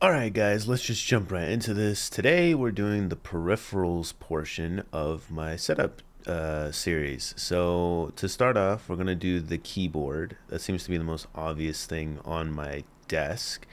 Alright guys, let's just jump right into this. Today we're doing the peripherals portion of my setup series. So to start off, we're going to do the keyboard. That seems to be the most obvious thing on my desk.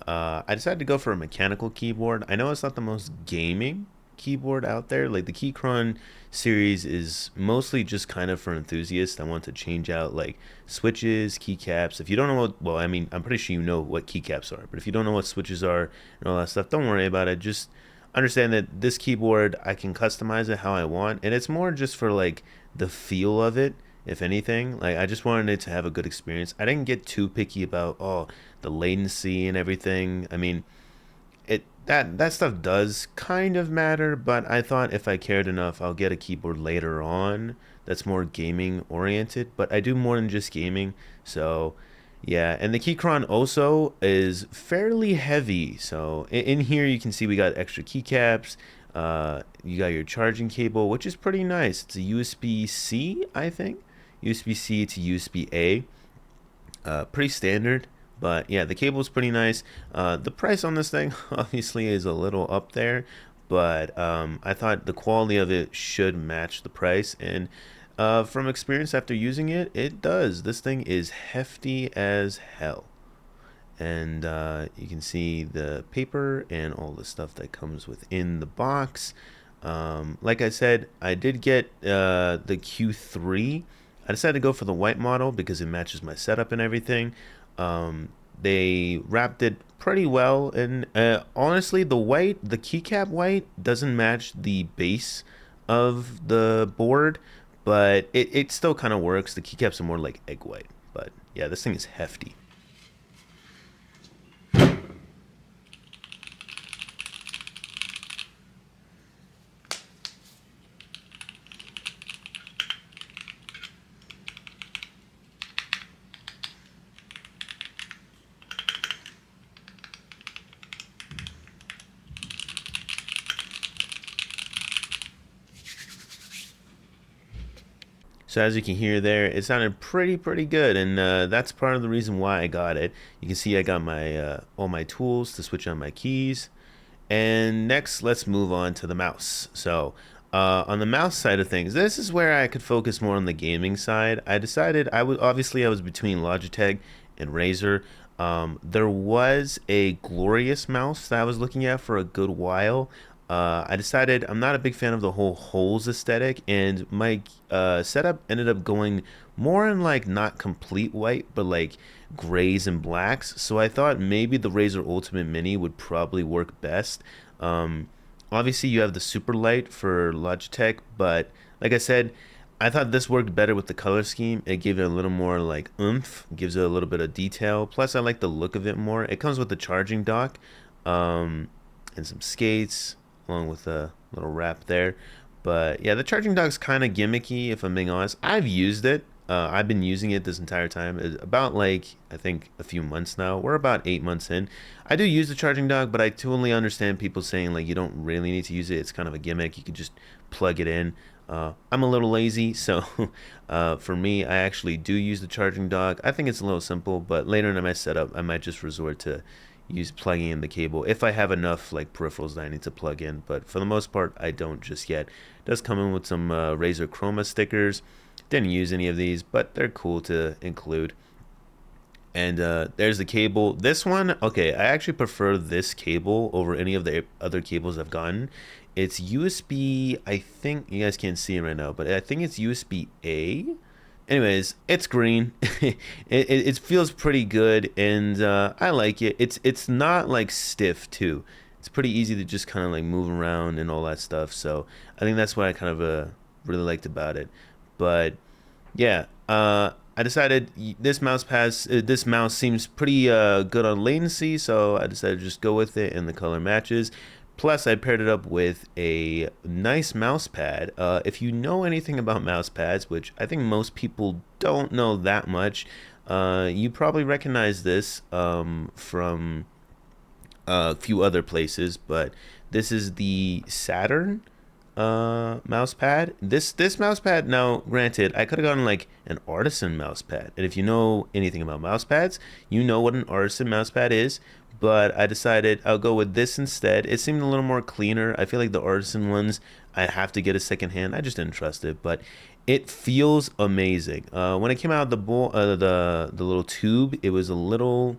I decided to go for a mechanical keyboard. I know it's not the most gaming keyboard out there. Like the Keychron series is mostly just kind of for enthusiasts. I want to change out like switches, keycaps. If you don't know what, well, I mean, I'm pretty sure you know what keycaps are, but if you don't know what switches are and all that stuff, don't worry about it. Just understand that this keyboard, I can customize it how I want, and it's more just for like the feel of it. If anything, like I just wanted it to have a good experience. I didn't get too picky about the latency and everything. I mean, that stuff does kind of matter, but I thought if I cared enough, I'll get a keyboard later on that's more gaming oriented. But I do more than just gaming, so yeah. And the Keychron also is fairly heavy, so in here you can see we got extra keycaps. You got your charging cable, which is pretty nice. It's a USB-C, I think, USB-C to USB-A. Pretty standard. But yeah, the cable is pretty nice. The price on this thing obviously is a little up there, but I thought the quality of it should match the price. And from experience after using it, it does. This thing is hefty as hell. And you can see the paper and all the stuff that comes within the box. Like I said, I did get the Q3. I decided to go for the white model because it matches my setup and everything. They wrapped it pretty well, and honestly, the keycap white doesn't match the base of the board, but it still kind of works. The keycaps are more like egg white, but yeah, this thing is hefty. So as you can hear there, it sounded pretty good, and that's part of the reason why I got it. You can see I got my all my tools to switch on my keys. And next, let's move on to the mouse. So on the mouse side of things, this is where I could focus more on the gaming side. I decided I was between Logitech and Razer. There was a glorious mouse that I was looking at for a good while. I decided I'm not a big fan of the whole holes aesthetic, and my setup ended up going more in like not complete white, but like grays and blacks. So I thought maybe the Razer Ultimate Mini would probably work best. Um, Obviously, you have the super light for Logitech, but like I said, I thought this worked better with the color scheme. It gave it a little more like oomph, gives it a little bit of detail. Plus, I like the look of it more. It comes with the charging dock um, and some skates, along with a little wrap there. But yeah, the charging dock's kind of gimmicky, if I'm being honest. I've used it. I've been using it this entire time. It's about like I think a few months now. We're about 8 months in. I do use the charging dock, but I totally understand people saying like you don't really need to use it. It's kind of a gimmick. You could just plug it in. I'm a little lazy, so for me, I actually do use the charging dock. I think it's a little simple, but later in my setup, I might just resort to use plugging in the cable if I have enough like peripherals that I need to plug in. But for the most part, I don't just yet. It does come in with some Razer Chroma stickers. Didn't use any of these, but they're cool to include. And there's the cable. This one, okay, I actually prefer this cable over any of the other cables I've gotten. It's USB, I think you guys can't see it right now, but I think it's USB A. Anyways, it's green. It feels pretty good, and I like it. It's not like stiff too. It's pretty easy to just kind of like move around and all that stuff. So I think that's what I kind of really liked about it. But yeah, I decided this mouse seems pretty good on latency, so I decided to just go with it, and the color matches. Plus, I paired it up with a nice mouse pad. If you know anything about mouse pads, which I think most people don't know that much, you probably recognize this from a few other places, but this is the Saturn. mouse pad. This mouse pad, now granted, I could have gotten like an artisan mouse pad. And if you know anything about mouse pads, you know what an artisan mouse pad is. But I decided I'll go with this instead. It seemed a little more cleaner. I feel like the artisan ones, I'd have to get a second hand. I just didn't trust it, but it feels amazing. When it came out of the bowl, the little tube, it was a little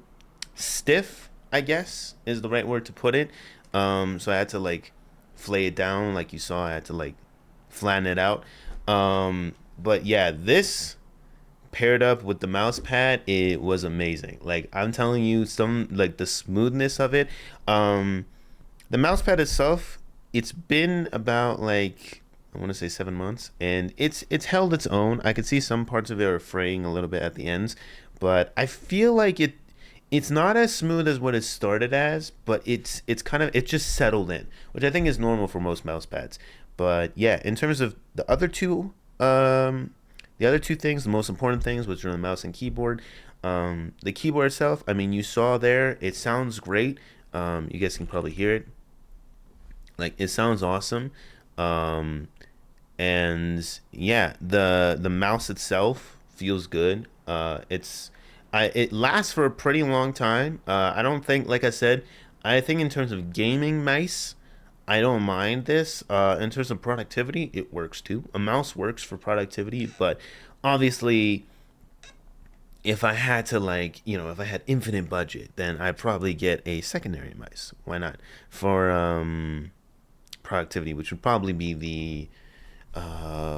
stiff, I guess is the right word to put it. So I had to like flay it down, like you saw. I had to like flatten it out. But yeah, this paired up with the mouse pad, it was amazing. Like I'm telling you, some like the smoothness of it. Um, the mouse pad itself, it's been about like I want to say 7 months, and it's held its own. I could see some parts of it are fraying a little bit at the ends, but I feel like it's not as smooth as what it started as, but it's kind of it's just settled in, which I think is normal for most mouse pads. But yeah, in terms of the other two things, the most important things, which are the mouse and keyboard. The keyboard itself, I mean, you saw there, it sounds great. You guys can probably hear it. Like it sounds awesome. Um, and yeah, the mouse itself feels good. It lasts for a pretty long time. I don't think, like I said, I think in terms of gaming mice, I don't mind this. In terms of productivity, it works too. A mouse works for productivity, but obviously, if I had to like, if I had infinite budget, then I'd probably get a secondary mice. Why not? For productivity, which would probably be the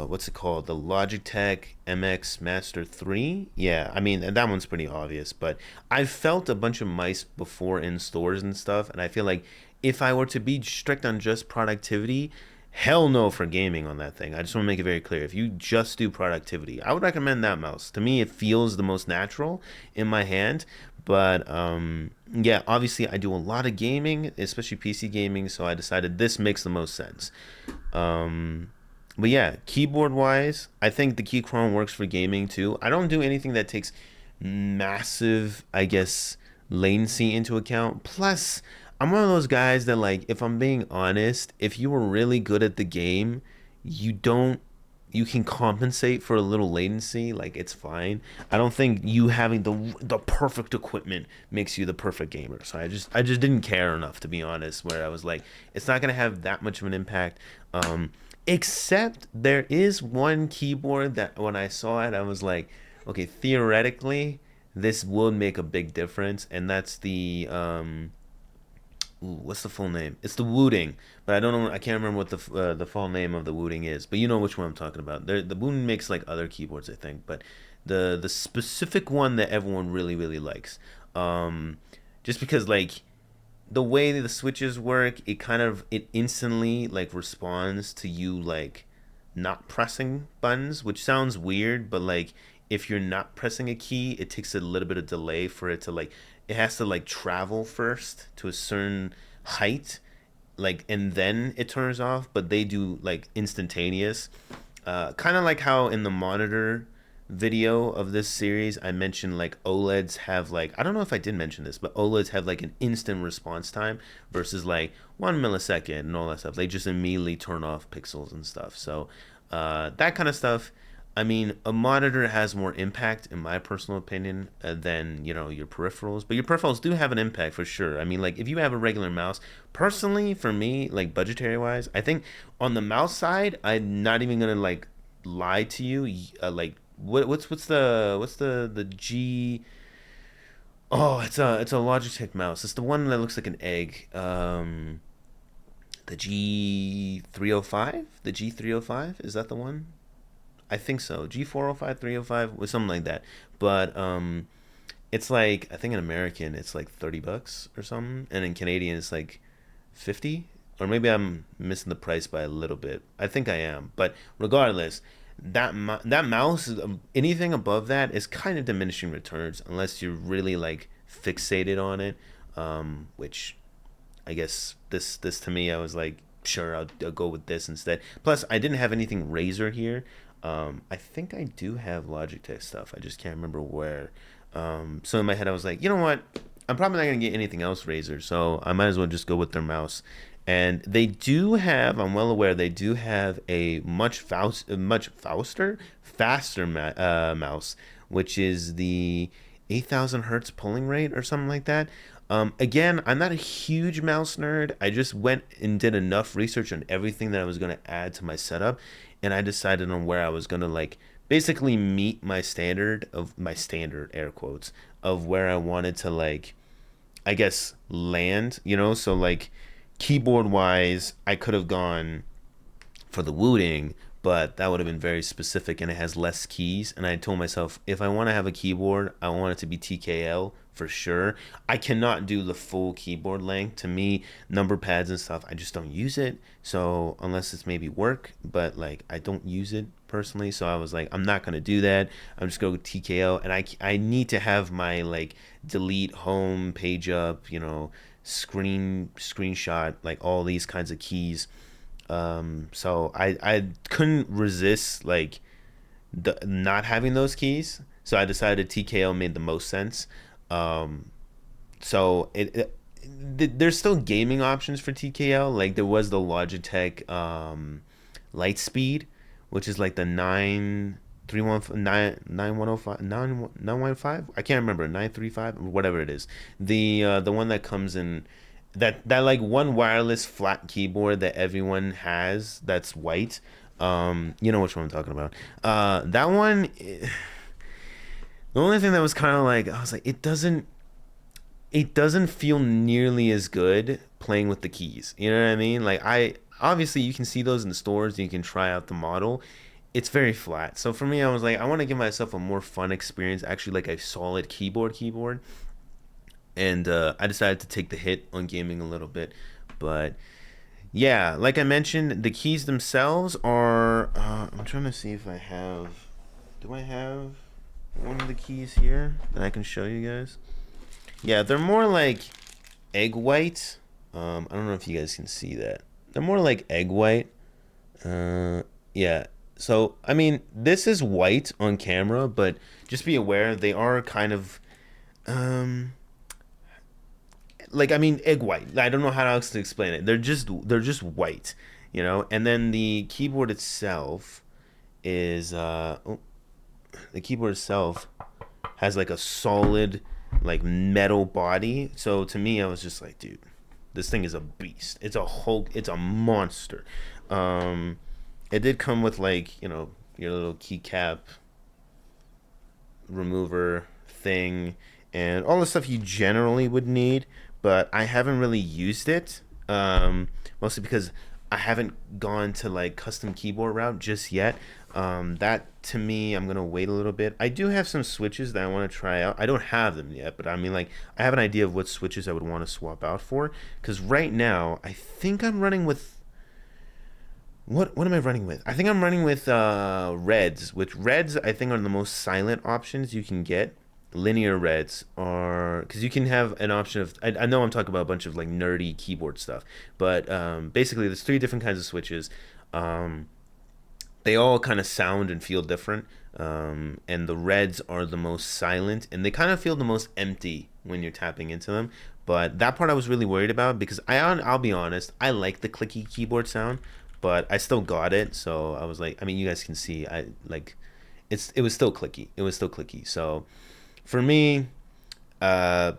what's it called? The Logitech MX Master 3. Yeah, I mean, that one's pretty obvious, but I've felt a bunch of mice before in stores and stuff, and I feel like if I were to be strict on just productivity, hell no for gaming on that thing. I just want to make it very clear. If you just do productivity, I would recommend that mouse. To me, it feels the most natural in my hand. But yeah, obviously, I do a lot of gaming, especially PC gaming, so I decided this makes the most sense. Um, but yeah, keyboard wise, I think the Keychron works for gaming too. I don't do anything that takes massive, I guess, latency into account. Plus, I'm one of those guys that like, if I'm being honest, if you were really good at the game, you don't you can compensate for a little latency, like it's fine. I don't think you having the perfect equipment makes you the perfect gamer. So I just didn't care enough, to be honest, where I was like, it's not gonna have that much of an impact. Except there is one keyboard that when I saw it, I was like, okay, theoretically, this would make a big difference, and that's the what's the full name? It's the Wooting, but I don't know. I can't remember what the full name of the Wooting is. But you know which one I'm talking about. The Wooting makes like other keyboards, I think, but the specific one that everyone really really likes. Um, just because like the way the switches work, it instantly like responds to you like not pressing buttons, which sounds weird, but like if you're not pressing a key, it takes a little bit of delay for it to like it has to like travel first to a certain height, like and then it turns off, but they do like instantaneous. Kind of like how in the monitor video of this series I mentioned like OLEDs have like I don't know if I did mention this, but OLEDs have like an instant response time versus like 1 millisecond and all that stuff. They just immediately turn off pixels and stuff. So that kind of stuff. I mean, a monitor has more impact, in my personal opinion, than your peripherals. But your peripherals do have an impact for sure. I mean, like if you have a regular mouse, personally, for me, like budgetary wise, I think on the mouse side, I'm not even gonna like lie to you. Like what's the G? Oh, it's a Logitech mouse. It's the one that looks like an egg. The G305. The G305, is that the one? I think so. G405, 305, or something like that. But it's like I think in American it's like $30 or something, and in Canadian it's like 50. Or maybe I'm missing the price by a little bit. I think I am. But regardless, that mouse, anything above that is kind of diminishing returns unless you're really like fixated on it. Which I guess this to me, I was like, sure, I'll go with this instead. Plus, I didn't have anything Razer here. I think I do have Logitech stuff. I just can't remember where. So in my head, I was like, you know what? I'm probably not gonna get anything else Razer, so I might as well just go with their mouse. And they do have, I'm well aware, they do have a faster mouse, which is the 8,000 hertz pulling rate or something like that. Again, I'm not a huge mouse nerd. I just went and did enough research on everything that I was going to add to my setup, and I decided on where I was going to like basically meet my standard air quotes of where I wanted to like I guess land, so like keyboard wise, I could have gone for the Wooting, but that would have been very specific and it has less keys. And I told myself, if I want to have a keyboard, I want it to be TKL for sure. I cannot do the full keyboard length. To me, number pads and stuff, I just don't use it. So unless it's maybe work, but like I don't use it personally. So I was like, I'm not gonna do that. I'm just going to TKL, and I need to have my like delete home page up, screenshot, like all these kinds of keys. So I couldn't resist like the not having those keys. So I decided TKL made the most sense. Um, so there's still gaming options for TKL. Like there was the Logitech Lightspeed, which is like the 931 I can't remember, 935 or whatever it is. The one that comes in that like one wireless flat keyboard that everyone has that's white. You know which one I'm talking about. That one. The only thing that was kind of like I was like it doesn't feel nearly as good playing with the keys. You know what I mean? Like I obviously you can see those in stores, you can try out the model. It's very flat. So for me, I was like, I want to give myself a more fun experience, actually like a solid keyboard. And I decided to take the hit on gaming a little bit. But yeah, like I mentioned, the keys themselves are. I'm trying to see if I have. Do I have one of the keys here that I can show you guys? Yeah, they're more like egg white. I don't know if you guys can see that. They're more like egg white. Yeah. So, I mean, this is white on camera, but just be aware they are kind of um like I mean egg white. I don't know how else to explain it. They're just white, And then is the keyboard itself has like a solid like metal body. So to me, I was just like, dude, this thing is a beast. It's a monster. Um, it did come with like, your little keycap remover thing and all the stuff you generally would need, but I haven't really used it. Mostly because I haven't gone to like custom keyboard route just yet. That to me, I'm gonna wait a little bit. I do have some switches that I want to try out. I don't have them yet, but I mean, like, I have an idea of what switches I would want to swap out for. Because right now, I think I'm running with what am I running with? I think I'm running with reds, which reds I think are the most silent options you can get. Linear reds are because you can have an option of I know I'm talking about a bunch of like nerdy keyboard stuff, but basically there's three different kinds of switches. Um, they all kind of sound and feel different, and the reds are the most silent and they kind of feel the most empty when you're tapping into them. But that part I was really worried about because I'll be honest, I like the clicky keyboard sound, but I still got it. So I was like, I mean, you guys can see, I like, it was still clicky. It was still clicky. So for me, uh,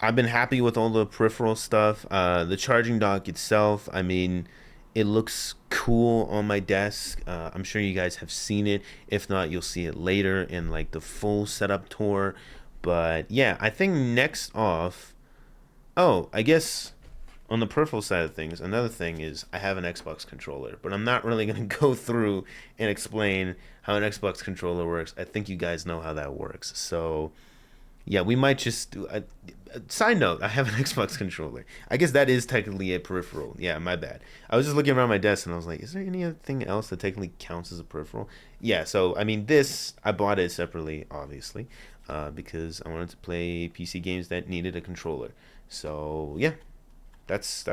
I've been happy with all the peripheral stuff. The charging dock itself, I mean, it looks cool on my desk. I'm sure you guys have seen it. If not, you'll see it later in like the full setup tour. But yeah, I think next off, oh, I guess on the peripheral side of things, another thing is I have an Xbox controller, but I'm not really going to go through and explain how an Xbox controller works. I think you guys know how that works. So yeah, we might just do a side note. I have an Xbox controller. I guess that is technically a peripheral. Yeah, my bad. I was just looking around my desk and I was like, is there anything else that technically counts as a peripheral? Yeah, so I mean, this I bought it separately, obviously, because I wanted to play PC games that needed a controller. So yeah, that's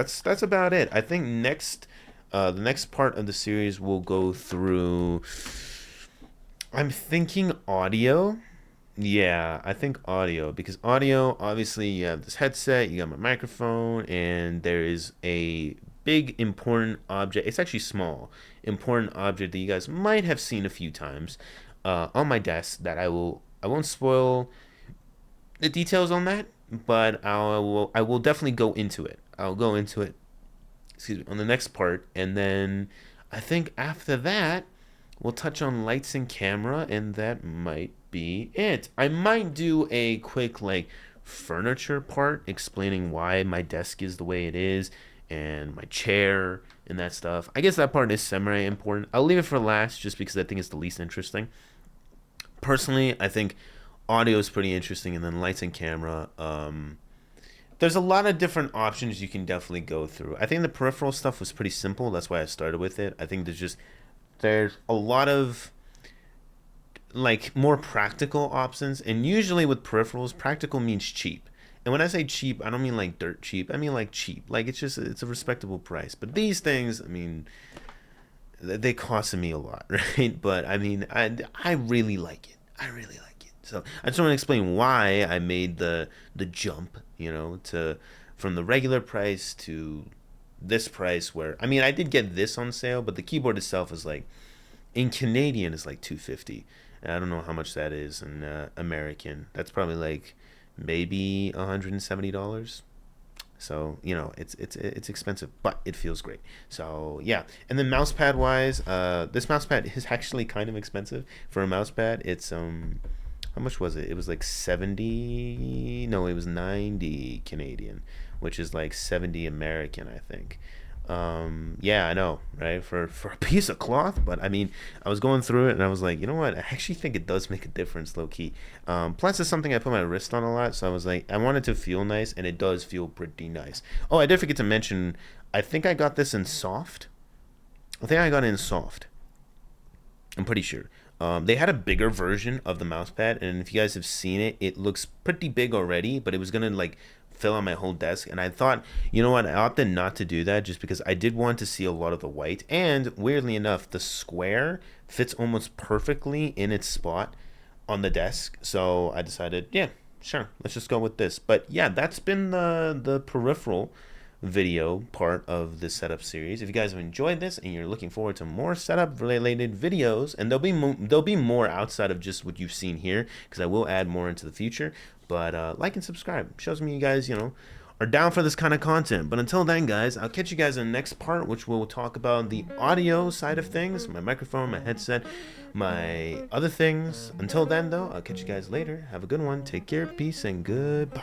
about it. I think the next part of the series will go through. I'm thinking audio. Yeah, I think audio because audio, obviously, you have this headset, you got my microphone, and there is a big important object. It's actually small, important object that you guys might have seen a few times on my desk that I won't spoil the details on that, but I will definitely go into it. I'll go into it, excuse me, on the next part, and then I think after that we'll touch on lights and camera, and that might be it. I might do a quick like furniture part explaining why my desk is the way it is and my chair and that stuff. I guess that part is semi important. I'll leave it for last just because I think it's the least interesting. Personally, I think audio is pretty interesting, and then lights and camera. There's a lot of different options you can definitely go through. I think the peripheral stuff was pretty simple. That's why I started with it. I think there's a lot of like more practical options, and usually with peripherals, practical means cheap. And when I say cheap, I don't mean like dirt cheap. I mean like cheap. Like it's a respectable price. But these things, I mean, they cost me a lot, right? But I mean, I really like it. I really like it. So I just want to explain why I made the jump, to from the regular price to this price. Where I mean, I did get this on sale, but the keyboard itself is like in Canadian is like 250. And I don't know how much that is in American. That's probably like maybe $170. So it's expensive, but it feels great. So yeah, and then mouse pad wise, this mouse pad is actually kind of expensive for a mouse pad. It's how much was it? It was like 70. No, it was 90 Canadian, which is like 70 American, I think. Yeah, I know, right? For a piece of cloth, but I mean, I was going through it and I was like, you know what? I actually think it does make a difference, low key. Plus, it's something I put my wrist on a lot, so I was like, I want it to feel nice, and it does feel pretty nice. Oh, I did forget to mention, I think I got this in soft. I think I got it in soft. I'm pretty sure. They had a bigger version of the mouse pad, and if you guys have seen it, it looks pretty big already, but it was gonna like fill on my whole desk, and I thought, you know what, I opted not to do that just because I did want to see a lot of the white, and weirdly enough, the square fits almost perfectly in its spot on the desk, so I decided, yeah, sure, let's just go with this. But yeah, that's been the peripheral video part of this setup series. If you guys have enjoyed this and you're looking forward to more setup related videos, and there'll be more outside of just what you've seen here, because I will add more into the future, but like and subscribe shows me you guys are down for this kind of content. But until then, guys, I'll catch you guys in the next part, which we'll talk about the audio side of things, my microphone, my headset, my other things. Until then, though, I'll catch you guys later. Have a good one. Take care, peace, and goodbye.